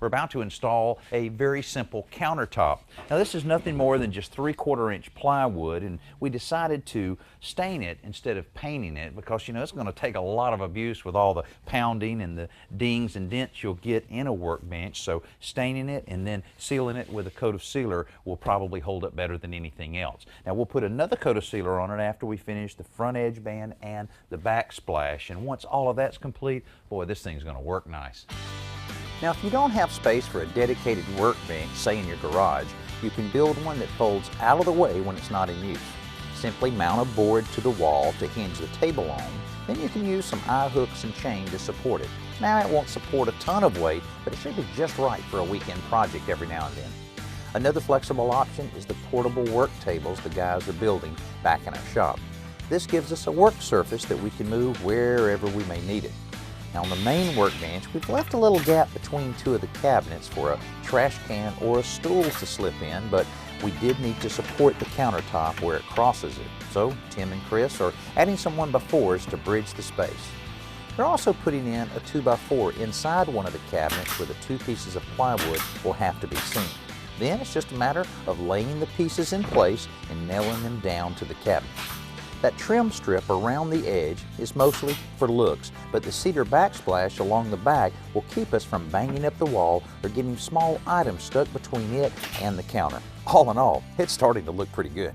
We're about to install a very simple countertop. Now this is nothing more than just 3/4 inch plywood, and we decided to stain it instead of painting it because it's going to take a lot of abuse with all the pounding and the dings and dents you'll get in a workbench. So staining it and then sealing it with a coat of sealer will probably hold up better than anything else. Now we'll put another coat of sealer on it after we finish the front edge band and the backsplash, and once all of that's complete, boy, this thing's going to work nice. Now if you don't have space for a dedicated workbench, say in your garage, you can build one that folds out of the way when it's not in use. Simply mount a board to the wall to hinge the table on, then you can use some eye hooks and chain to support it. Now it won't support a ton of weight, but it should be just right for a weekend project every now and then. Another flexible option is the portable work tables the guys are building back in our shop. This gives us a work surface that we can move wherever we may need it. Now on the main workbench, we've left a little gap between two of the cabinets for a trash can or a stool to slip in, but we did need to support the countertop where it crosses it. So Tim and Chris are adding some 1x4s to bridge the space. They're also putting in a 2x4 inside one of the cabinets where the two pieces of plywood will have to be seamed. Then it's just a matter of laying the pieces in place and nailing them down to the cabinet. That trim strip around the edge is mostly for looks, but the cedar backsplash along the back will keep us from banging up the wall or getting small items stuck between it and the counter. All in all, it's starting to look pretty good.